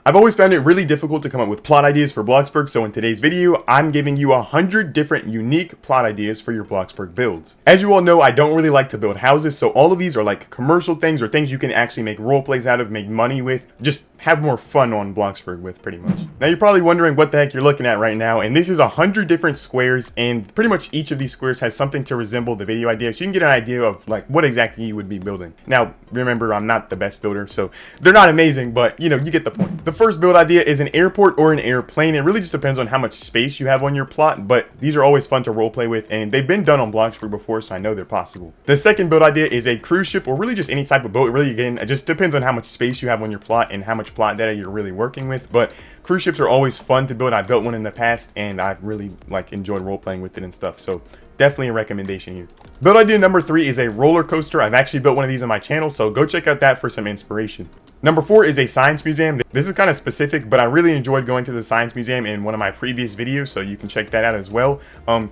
I've always found it really difficult to come up with plot ideas for Bloxburg, so in today's video, I'm giving you 100 different unique plot ideas for your Bloxburg builds. As you all know, I don't really like to build houses, so all of these are like commercial things or things you can actually make role plays out of, make money with, just have more fun on Bloxburg with pretty much. Now you're probably wondering what the heck you're looking at right now, and this is 100 different squares, and pretty much each of these squares has something to resemble the video idea, so you can get an idea of like what exactly you would be building. Now remember, I'm not the best builder, so they're not amazing, but you know, you get the point. The first build idea is an airport or an airplane. It really just depends on how much space you have on your plot, but these are always fun to roleplay with, and they've been done on Bloxburg before, so I know they're possible. The second build idea is a cruise ship, or really just any type of boat. Really, again, it just depends on how much space you have on your plot and how much plot data you're really working with, but cruise ships are always fun to build. I built one in the past, and I've really like enjoyed role-playing with it and stuff, so definitely a recommendation here. Build idea number 3 is a roller coaster. I've actually built one of these on my channel, so go check out that for some inspiration. Number 4 is a science museum. This is kind of specific, but I really enjoyed going to the science museum in one of my previous videos, so you can check that out as well.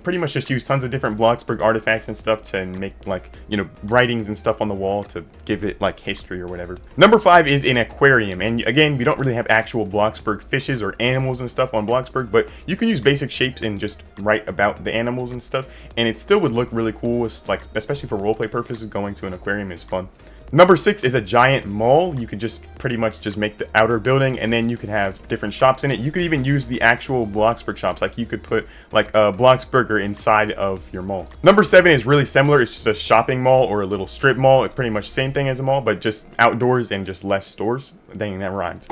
Pretty much just use tons of different Bloxburg artifacts and stuff to make, like, you know, writings and stuff on the wall to give it like history or whatever. Number 5 is an aquarium, and again, we don't really have actual Bloxburg fishes or animals and stuff on Bloxburg, but you can use basic shapes and just write about the animals and stuff, and it still would look really cool. It's like, especially for roleplay purposes, going to an aquarium is fun. Number 6 is a giant mall. You could just pretty much just make the outer building, and then you could have different shops in it. You could even use the actual Bloxburg shops. Like you could put like a Bloxburger inside of your mall. Number 7 is really similar. It's just a shopping mall or a little strip mall. It's pretty much the same thing as a mall, but just outdoors and just less stores. Dang, that rhymes.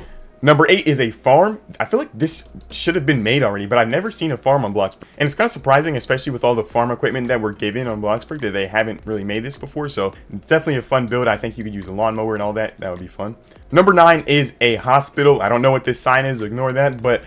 Number 8 is a farm. I feel like this should have been made already, but I've never seen a farm on Bloxburg. And it's kind of surprising, especially with all the farm equipment that we're given on Bloxburg, that they haven't really made this before. So it's definitely a fun build. I think you could use a lawnmower and all that. That would be fun. Number 9 is a hospital. I don't know what this sign is, ignore that, but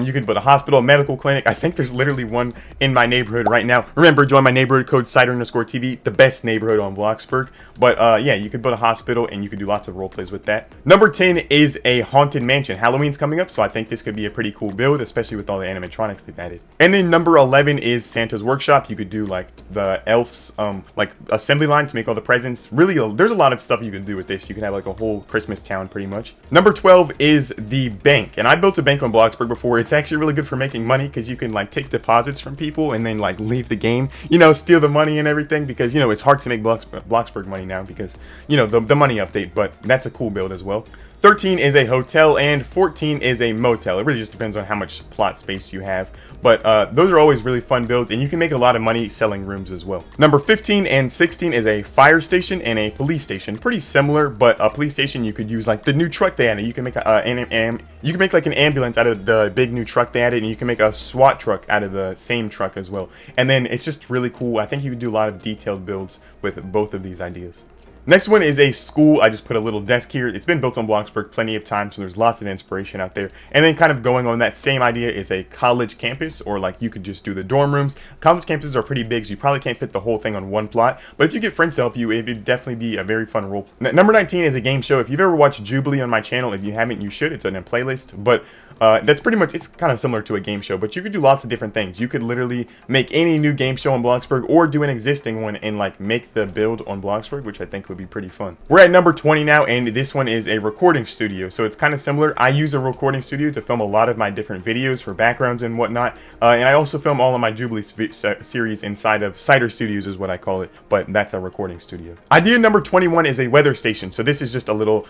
you could put a hospital, a medical clinic. I think there's literally one in my neighborhood right now. Remember, join my neighborhood code Cyder_TV, the best neighborhood on Bloxburg. But yeah, you could put a hospital and you could do lots of role plays with that. Number 10 is a haunted mansion. Halloween's coming up, so I think this could be a pretty cool build, especially with all the animatronics they've added. And then number 11 is Santa's workshop. You could do like the elves, like assembly line to make all the presents. Really, there's a lot of stuff you can do with this. You can have like a whole Christmas town pretty much. Number 12 is the bank, and I built a bank on Bloxburg before. It's actually really good for making money because you can like take deposits from people and then like leave the game, you know, steal the money and everything, because you know it's hard to make Bloxburg money now because you know the money update, but that's a cool build as well. 13 is a hotel, and 14 is a motel. It really just depends on how much plot space you have, but those are always really fun builds, and you can make a lot of money selling rooms as well. Number 15 and 16 is a fire station and a police station. Pretty similar, but a police station you could use like the new truck they added. You can make you can make like an ambulance out of the big new truck they added, and you can make a SWAT truck out of the same truck as well. And then it's just really cool. I think you could do a lot of detailed builds with both of these ideas. Next one is a school. I just put a little desk here. It's been built on Bloxburg plenty of times, so there's lots of inspiration out there. And then kind of going on that same idea is a college campus, or like you could just do the dorm rooms. College campuses are pretty big, so you probably can't fit the whole thing on one plot, but if you get friends to help you, it would definitely be a very fun role. Number 19 is a game show. If you've ever watched Jubilee on my channel, if you haven't, you should. It's in a playlist, but that's pretty much, it's kind of similar to a game show, but you could do lots of different things. You could literally make any new game show on Bloxburg, or do an existing one and like make the build on Bloxburg, which I think would be pretty fun. We're at number 20 now, and this one is a recording studio, so it's kind of similar. I use a recording studio to film a lot of my different videos for backgrounds and whatnot, and I also film all of my Jubilee series inside of Cyder Studios is what I call it, but that's a recording studio. Idea number 21 is a weather station. So this is just a little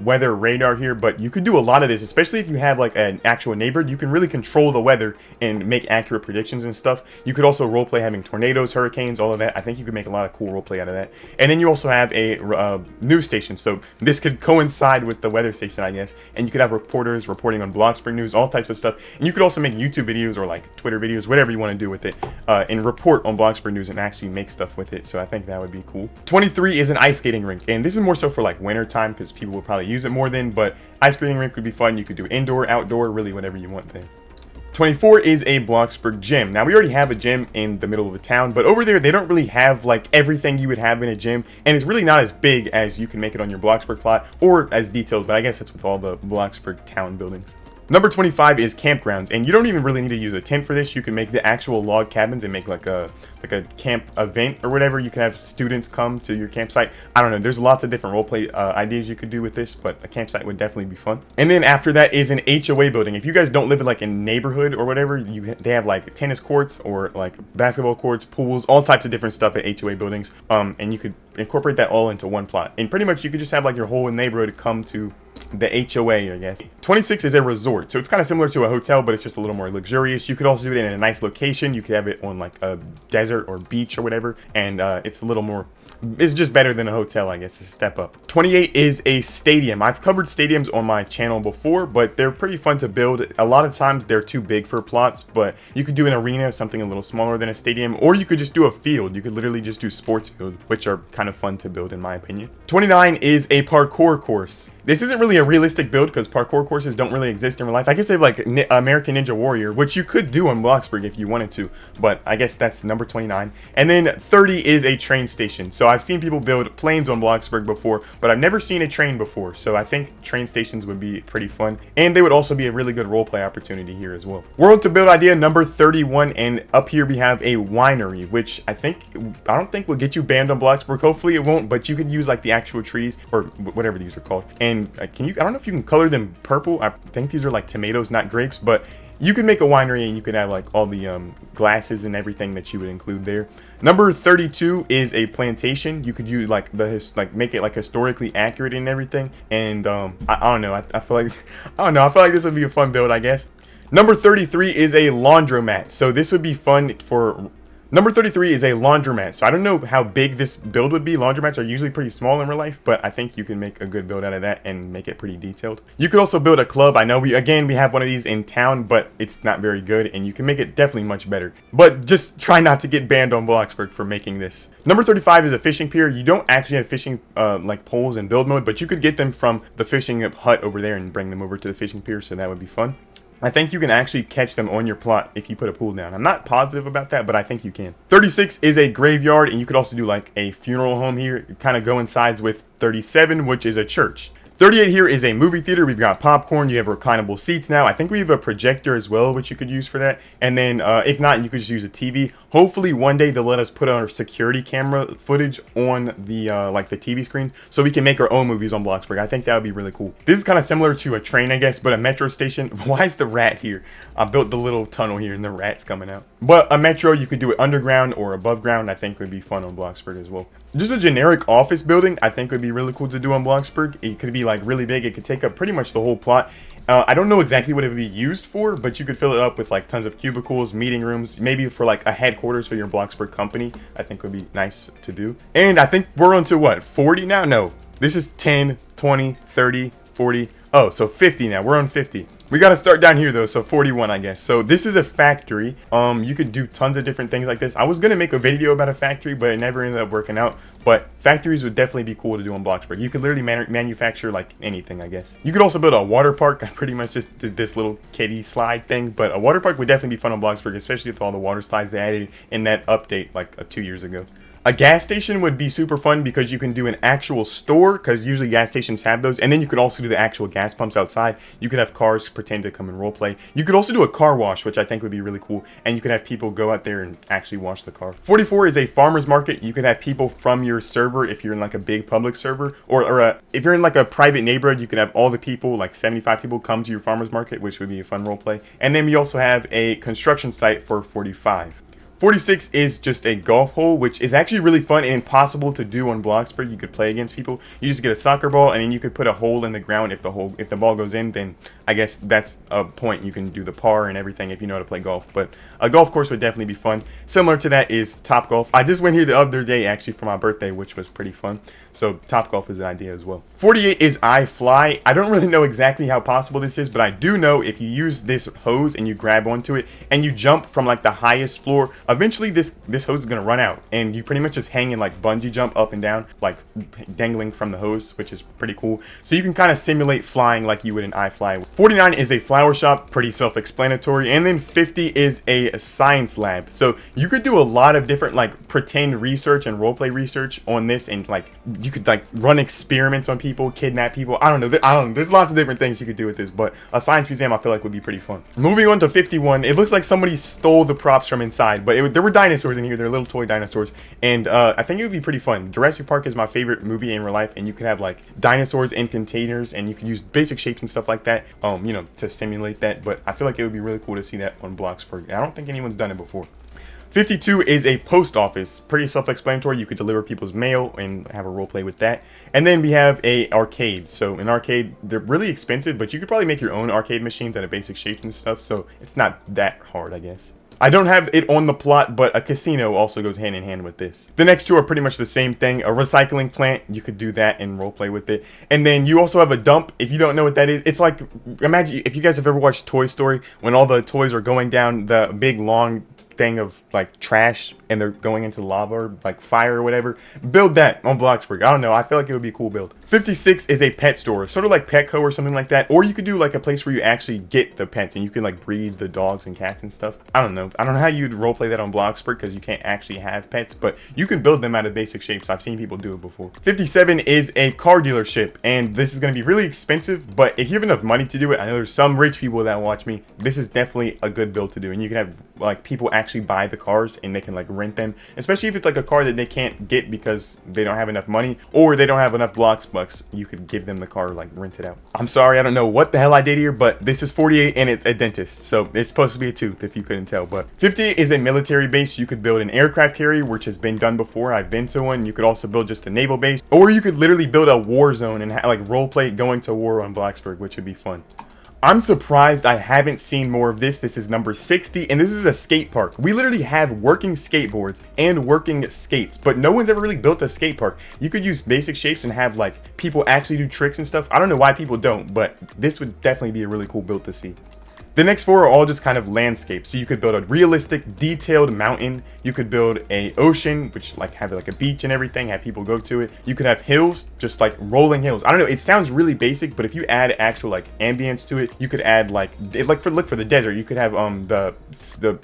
weather radar here, but you could do a lot of this, especially if you have like an actual neighborhood. You can really control the weather and make accurate predictions and stuff. You could also roleplay having tornadoes, hurricanes, all of that. I think you could make a lot of cool roleplay out of that. And then you also have a news station, so this could coincide with the weather station, I guess, and you could have reporters reporting on Bloxburg news, all types of stuff. And you could also make YouTube videos or like Twitter videos, whatever you want to do with it, and report on Bloxburg news and actually make stuff with it. So I think that would be cool. 23 is an ice skating rink, and this is more so for like winter time because people will probably use it more then, but ice skating rink would be fun. You could do indoor, outdoor, really whatever you want there. 24 is a Bloxburg gym. Now we already have a gym in the middle of a town, but over there they don't really have like everything you would have in a gym, and it's really not as big as you can make it on your Bloxburg plot, or as detailed, but I guess that's with all the Bloxburg town buildings. Number 25 is campgrounds, and you don't even really need to use a tent for this. You can make the actual log cabins and make like a camp event or whatever. You can have students come to your campsite. I don't know, there's lots of different roleplay ideas you could do with this, but a campsite would definitely be fun. And then after that is an HOA building. If you guys don't live in like a neighborhood or whatever, they have like tennis courts or like basketball courts, pools, all types of different stuff at HOA buildings, and you could incorporate that all into one plot, and pretty much you could just have like your whole neighborhood come to the HOA, I guess. 26 is a resort, so it's kind of similar to a hotel, but it's just a little more luxurious. You could also do it in a nice location. You could have it on like a desert or beach or whatever, and it's a little more, it's just better than a hotel, I guess. It's a step up. 28 is a stadium. I've covered stadiums on my channel before, but they're pretty fun to build. A lot of times they're too big for plots, but you could do an arena, something a little smaller than a stadium, or you could just do a field. You could literally just do sports field, which are kind of fun to build in my opinion. 29 is a parkour course. This isn't really a realistic build because parkour courses don't really exist in real life. I guess they have like American Ninja Warrior, which you could do on Bloxburg if you wanted to, but I guess that's number 29. And then 30 is a train station. So I've seen people build planes on Bloxburg before, but I've never seen a train before. So I think train stations would be pretty fun, and they would also be a really good roleplay opportunity here as well. World to build idea number 31, and up here we have a winery, which I don't think will get you banned on Bloxburg. Hopefully it won't, but you could use like the actual trees or whatever these are called, and I don't know if you can color them purple. I think these are like tomatoes, not grapes, but you can make a winery and you could have like all the glasses and everything that you would include there. Number 32 is a plantation. You could use like make it like historically accurate and everything. And I don't know. I feel like I feel like this would be a fun build, I guess. Number 33 is a laundromat. So this would be fun for. Number 33 is a laundromat. So I don't know how big this build would be. Laundromats are usually pretty small in real life, but I think you can make a good build out of that and make it pretty detailed. You could also build a club. I know we have one of these in town, but it's not very good, and you can make it definitely much better. But just try not to get banned on Bloxburg for making this. Number 35 is a fishing pier. You don't actually have fishing like poles in build mode, but you could get them from the fishing hut over there and bring them over to the fishing pier, so that would be fun. I think you can actually catch them on your plot if you put a pool down. I'm not positive about that, but I think you can. 36 is a graveyard, and you could also do like a funeral home here. It kind of coincides with 37, which is a church. 38 here is a movie theater. We've got popcorn. You have reclinable seats now. I think we have a projector as well, which you could use for that. And then if not, you could just use a TV. Hopefully one day they'll let us put our security camera footage on the like the TV screen, so we can make our own movies on Bloxburg. I think that would be really cool. This is kind of similar to a train, I guess, but a metro station. Why is the rat here? I built the little tunnel here and the rat's coming out. But a metro, you could do it underground or above ground. I think would be fun on Bloxburg as well. Just a generic office building, I think would be really cool to do on Bloxburg. It could be like really big. It could take up pretty much the whole plot. I don't know exactly what it would be used for, but you could fill it up with like tons of cubicles, meeting rooms, maybe for like a headquarters for your Bloxburg company. I think would be nice to do. And I think we're on to what, 40 now? No, this is 10, 20, 30, 40. Oh, so 50 now. We're on 50. We got to start down here though, so 41, I guess. So this is a factory. You could do tons of different things like this. I was gonna make a video about a factory, but it never ended up working out. But factories would definitely be cool to do on Bloxburg. You could literally manufacture like anything, I guess. You could also build a water park. I pretty much just did this little kiddie slide thing, but a water park would definitely be fun on Bloxburg, especially with all the water slides they added in that update like 2 years ago. A gas station would be super fun because you can do an actual store, because usually gas stations have those, and then you could also do the actual gas pumps outside. You could have cars pretend to come and roleplay. You could also do a car wash, which I think would be really cool, and you could have people go out there and actually wash the car. 44 is a farmer's market. You could have people from your server if you're in like a big public server, or if you're in like a private neighborhood, you could have all the people, like 75 people, come to your farmer's market, which would be a fun roleplay. And then we also have a construction site for 45. 46 is just a golf hole, which is actually really fun and possible to do on Bloxburg. You could play against people. You just get a soccer ball, and then you could put a hole in the ground. If the ball goes in, then I guess that's a point. You can do the par and everything if you know how to play golf. But a golf course would definitely be fun. Similar to that is Top Golf. I just went here the other day actually for my birthday, which was pretty fun. So Top Golf is an idea as well. 48 is I Fly. I don't really know exactly how possible this is, but I do know if you use this hose and you grab onto it and you jump from like the highest floor eventually this hose is going to run out, and you pretty much just hang and like bungee jump up and down, like dangling from the hose, which is pretty cool. So you can kind of simulate flying like you would in iFly. 49 is a flower shop, pretty self-explanatory. And then 50 is a science lab. So you could do a lot of different like pretend research and roleplay research on this, and like you could like run experiments on people, kidnap people. I don't know. There's lots of different things you could do with this, but a science museum I feel like would be pretty fun. Moving on to 51, it looks like somebody stole the props from inside, but there were dinosaurs in here. They're little toy dinosaurs, and I think it would be pretty fun. Jurassic Park is my favorite movie in real life, and you could have like dinosaurs in containers, and you could use basic shapes and stuff like that, you know, to simulate that. But I feel like it would be really cool to see that on Bloxburg. I don't think anyone's done it before. 52 is a post office, pretty self-explanatory. You could deliver people's mail and have a role play with that. And then we have a arcade. So an arcade, they're really expensive, but you could probably make your own arcade machines out of basic shapes and stuff. So it's not that hard, I guess. I don't have it on the plot, but a casino also goes hand in hand with this. The next two are pretty much the same thing. A recycling plant, you could do that and roleplay with it. And then you also have a dump. If you don't know what that is, it's like, imagine if you guys have ever watched Toy Story, when all the toys are going down the big long thing of like trash and they're going into lava or like fire or whatever. Build that on Bloxburg. I don't know, I feel like it would be a cool build. 56 is a pet store, sort of like Petco or something like that, or you could do like a place where you actually get the pets and you can like breed the dogs and cats and stuff. I don't know how you'd roleplay that on Bloxburg because you can't actually have pets, but you can build them out of basic shapes. I've seen people do it before. 57 is a car dealership, and this is going to be really expensive, but if you have enough money to do it, I know there's some rich people that watch me, this is definitely a good build to do. And you can have like people actually buy the cars and they can like rent them, especially if it's like a car that they can't get because they don't have enough money or they don't have enough Blox bucks. You could give them the car, like rent it out. I'm sorry, I don't know what the hell I did here, but this is 48 and it's a dentist, so it's supposed to be a tooth if you couldn't tell. But 58 is a military base. You could build an aircraft carrier, which has been done before. I've been to one. You could also build just a naval base, or you could literally build a war zone and like role play going to war on Bloxburg, which would be fun. I'm surprised I haven't seen more of this. This is number 60, and this is a skate park. We literally have working skateboards and working skates, but no one's ever really built a skate park. You could use basic shapes and have like people actually do tricks and stuff. I don't know why people don't, but this would definitely be a really cool build to see. The next four are all just kind of landscapes. So you could build a realistic, detailed mountain. You could build a ocean, which like have like a beach and everything, have people go to it. You could have hills, just like rolling hills. I don't know, it sounds really basic, but if you add actual like ambience to it, you could add like look for the desert. You could have the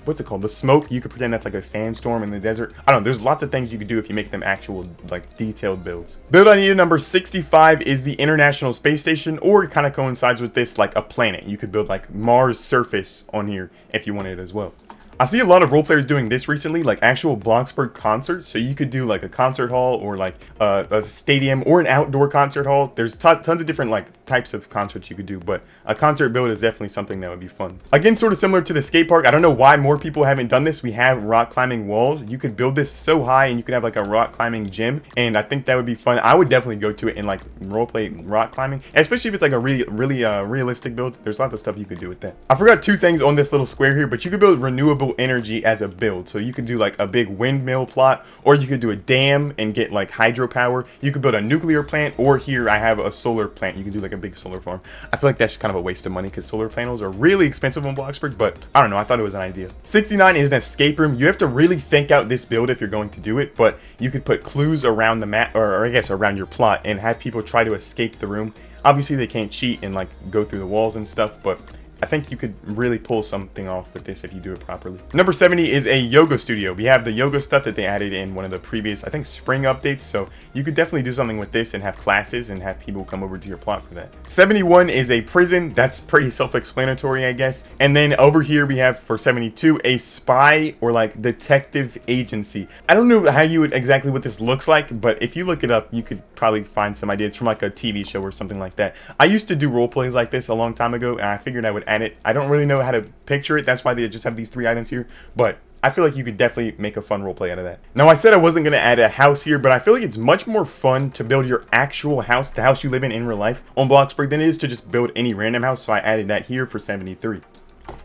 what's it called? The smoke. You could pretend that's like a sandstorm in the desert. I don't know, there's lots of things you could do if you make them actual like detailed builds. Build idea number 65 is the International Space Station, or it kind of coincides with this, like a planet. You could build like Mars surface on here if you wanted as well. I see a lot of role players doing this recently, like actual Bloxburg concerts. So you could do like a concert hall or like a stadium or an outdoor concert hall. There's tons of different like types of concerts you could do, but a concert build is definitely something that would be fun. Again, sort of similar to the skate park. I don't know why more people haven't done this. We have rock climbing walls. You could build this so high and you could have like a rock climbing gym, and I think that would be fun. I would definitely go to it and like role play rock climbing, especially if it's like a really realistic build. There's lots of stuff you could do with that. I forgot two things on this little square here, but you could build renewable energy as a build. So you could do like a big windmill plot, or you could do a dam and get like hydropower. You could build a nuclear plant, or here I have a solar plant. You can do like a big solar farm. I feel like that's kind of a waste of money because solar panels are really expensive on Bloxburg, but I don't know, I thought it was an idea. 69 is an escape room. You have to really think out this build if you're going to do it, but you could put clues around the map, or I guess around your plot, and have people try to escape the room. Obviously they can't cheat and like go through the walls and stuff, but I think you could really pull something off with this if you do it properly. Number 70 is a yoga studio. We have the yoga stuff that they added in one of the previous, I think, spring updates. So you could definitely do something with this and have classes and have people come over to your plot for that. 71 is a prison. That's pretty self-explanatory, I guess. And then over here we have for 72 a spy or like detective agency. I don't know how you would exactly what this looks like, but if you look it up, you could probably find some ideas from like a TV show or something like that. I used to do role plays like this a long time ago, and I figured I would add it. I don't really know how to picture it. That's why they just have these three items here, but I feel like you could definitely make a fun role play out of that. Now, I said I wasn't going to add a house here, but I feel like it's much more fun to build your actual house, the house you live in real life on Bloxburg, than it is to just build any random house, so I added that here for 73.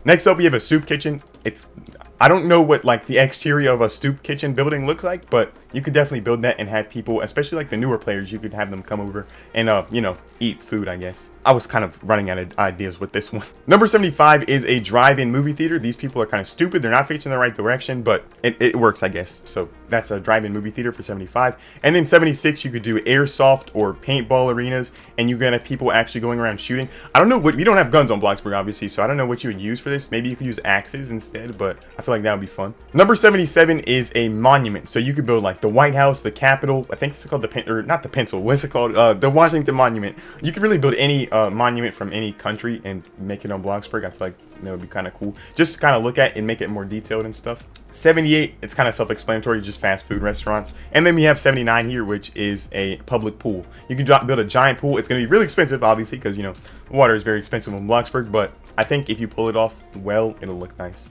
Next up, we have a soup kitchen. I don't know what like the exterior of a stoop kitchen building looks like, but you could definitely build that and have people, especially like the newer players, you could have them come over and you know, eat food, I guess. I was kind of running out of ideas with this one. Number 75 is a drive-in movie theater. These people are kind of stupid. They're not facing the right direction, but it works, I guess. So that's a drive-in movie theater for 75. And then 76, you could do airsoft or paintball arenas, and you're gonna have people actually going around shooting. I don't know what, we don't have guns on Bloxburg, obviously, so I don't know what you would use for this. Maybe you could use axes instead, but I feel like that would be fun. Number 77 is a monument. So you could build like the White House, the Capitol. I think it's called or not the pencil. What's it called? The Washington Monument. You could really build any monument from any country and make it on Bloxburg. I feel like that would be kind of cool. Just kind of look at and make it more detailed and stuff. 78, it's kind of self-explanatory, just fast food restaurants. And then we have 79 here, which is a public pool. You can build a giant pool. It's going to be really expensive, obviously, because, you know, water is very expensive in Bloxburg, but I think if you pull it off well, it'll look nice.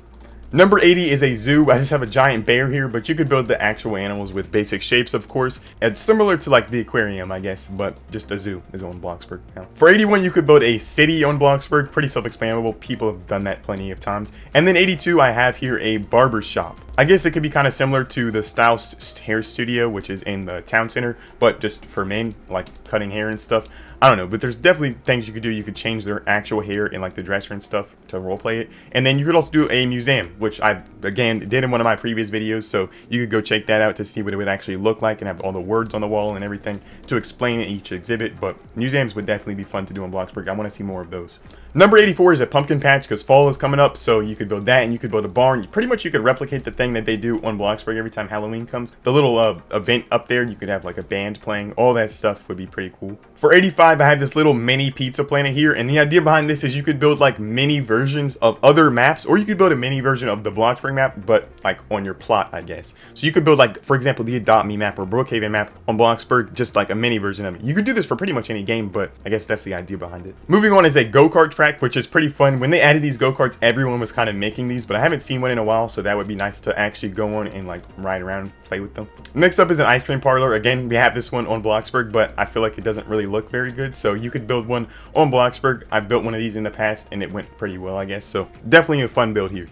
Number 80 is a zoo. I just have a giant bear here, but you could build the actual animals with basic shapes, of course. It's similar to like the aquarium, I guess, but just a zoo is on Bloxburg now. For 81, you could build a city on Bloxburg. Pretty self-expandable. People have done that plenty of times. And then 82, I have here a barber shop. I guess it could be kind of similar to the Style Hair Studio, which is in the town center, but just for men, like cutting hair and stuff. I don't know, but there's definitely things you could do. You could change their actual hair in like the dresser and stuff to roleplay it. And then you could also do a museum, which I, again, did in one of my previous videos. So you could go check that out to see what it would actually look like and have all the words on the wall and everything to explain each exhibit. But museums would definitely be fun to do in Bloxburg. I want to see more of those. Number 84 is a pumpkin patch because fall is coming up, so you could build that and you could build a barn. Pretty much you could replicate the thing that they do on Bloxburg every time Halloween comes. The little event up there, you could have like a band playing. All that stuff would be pretty cool. For 85, I have this little mini pizza planet here, and the idea behind this is you could build like mini versions of other maps, or you could build a mini version of the Bloxburg map, but like on your plot, I guess. So you could build like, for example, the Adopt Me map or Brookhaven map on Bloxburg, just like a mini version of it. You could do this for pretty much any game, but I guess that's the idea behind it. Moving on is a go-kart track, which is pretty fun. When they added these go-karts, everyone was kind of making these, but I haven't seen one in a while, so that would be nice to actually go on and like ride around and play with them. Next up is an ice cream parlor. Again, we have this one on Bloxburg, but I feel like it doesn't really look very good, so you could build one on Bloxburg. I've built one of these in the past and it went pretty well, I guess, so definitely a fun build here.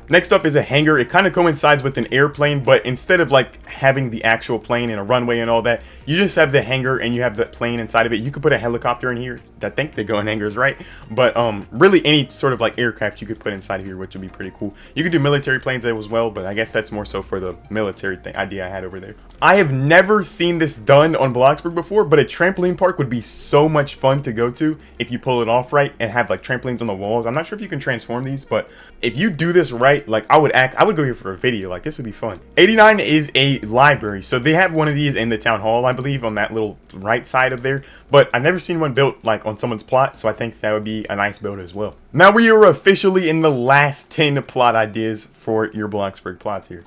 Next up is a hangar. It kind of coincides with an airplane, but instead of like having the actual plane and a runway and all that, you just have the hangar and you have the plane inside of it. You could put a helicopter in here. I think they go in hangars, right? But really any sort of like aircraft you could put inside of here, which would be pretty cool. You could do military planes as well, but I guess that's more so for the military idea I had over there. I have never seen this done on Bloxburg before, but a trampoline park would be so much fun to go to if you pull it off right and have like trampolines on the walls. I'm not sure if you can transform these, but if you do this right, like I would go here for a video. Like this would be fun. 89 is a library. So they have one of these in the town hall, I believe, on that little right side of there, but I've never seen one built like on someone's plot, so I think that would be a nice build as well. Now we are officially in the last 10 plot ideas for your Bloxburg plots here.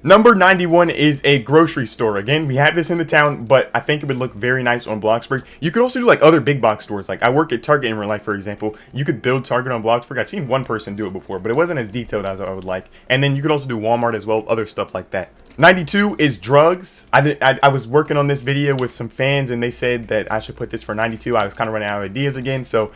Number 91 is a grocery store. Again, we have this in the town, but I think it would look very nice on Bloxburg. You could also do like other big box stores. Like I work at Target in real life, for example. You could build Target on Bloxburg. I've seen one person do it before, but it wasn't as detailed as I would like. And then you could also do Walmart as well, other stuff like that. 92 is drugs. I was working on this video with some fans and they said that I should put this for 92. I was kind of running out of ideas again. So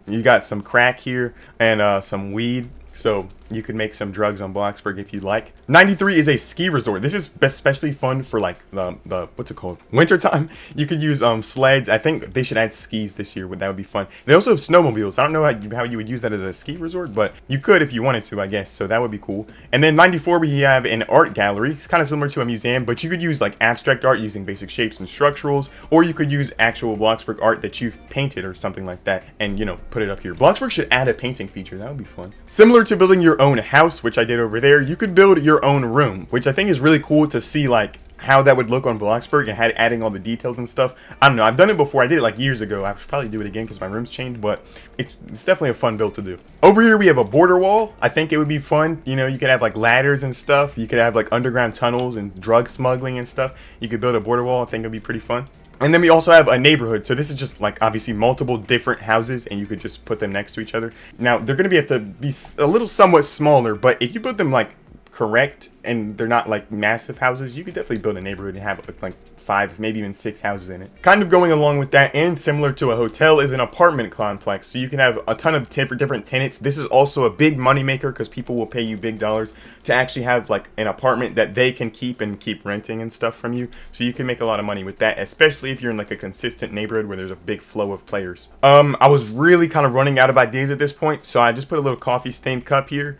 you got some crack here and some weed. So you could make some drugs on Bloxburg if you'd like. 93 is a ski resort. This is especially fun for like the what's it called? Winter time. You could use sleds. I think they should add skis this year. That would be fun. They also have snowmobiles. I don't know how you would use that as a ski resort, but you could if you wanted to, I guess. So that would be cool. And then 94, we have an art gallery. It's kind of similar to a museum, but you could use like abstract art using basic shapes and structurals, or you could use actual Bloxburg art that you've painted or something like that, and you know, put it up here. Bloxburg should add a painting feature. That would be fun. Similar to building your own house, which I did over there, you could build your own room, which I think is really cool to see like how that would look on Bloxburg and adding all the details and stuff. I don't know, I've done it before. I did it like years ago. I should probably do it again because my room's changed, but it's definitely a fun build to do. Over here we have a border wall. I think it would be fun. You know, you could have like ladders and stuff. You could have like underground tunnels and drug smuggling and stuff. You could build a border wall. I think it'd be pretty fun. And then we also have a neighborhood. So this is just like obviously multiple different houses and you could just put them next to each other. Now they're going to have to be a little somewhat smaller, but if you put them like correct and they're not like massive houses, you could definitely build a neighborhood and have like 5, maybe even 6 houses in it. Kind of going along with that, and similar to a hotel, is an apartment complex. So you can have a ton of different tenants. This is also a big money maker because people will pay you big dollars to actually have like an apartment that they can keep renting and stuff from you. So you can make a lot of money with that, especially if you're in like a consistent neighborhood where there's a big flow of players. I was really kind of running out of ideas at this point, so I just put a little coffee stained cup here.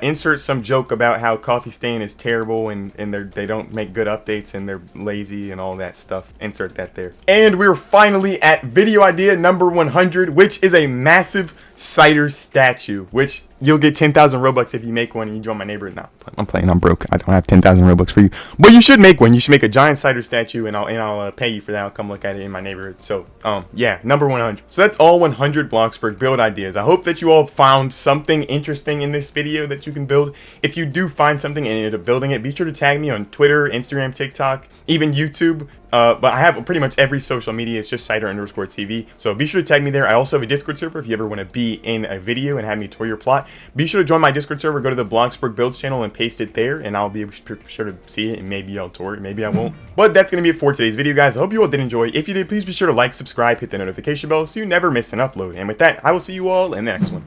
Insert some joke about how Coffee Stain is terrible and they don't make good updates and they're lazy and all that stuff. Insert that there. And we're finally at video idea number 100, which is a massive Cyder statue, which you'll get 10,000 Robux if you make one and you join my neighborhood. No, I'm playing. I'm broke. I don't have 10,000 Robux for you, but you should make one. You should make a giant Cyder statue, and I'll pay you for that. I'll come look at it in my neighborhood. So yeah, number 100. So that's all 100 Bloxburg build ideas. I hope that you all found something interesting in this video that you can build. If you do find something and end up building it, be sure to tag me on Twitter, Instagram, TikTok, even YouTube. But I have pretty much every social media. It's just Cyder_TV. So be sure to tag me there. I also have a Discord server if you ever want to be in a video and have me tour your plot. Be sure to join my Discord server. Go to the Bloxburg Builds channel and paste it there, and I'll be sure to see it, and maybe I'll tour it, maybe I won't. But that's going to be it for today's video, guys. I hope you all did enjoy. If you did, please be sure to like, subscribe, hit the notification bell so you never miss an upload. And with that, I will see you all in the next one.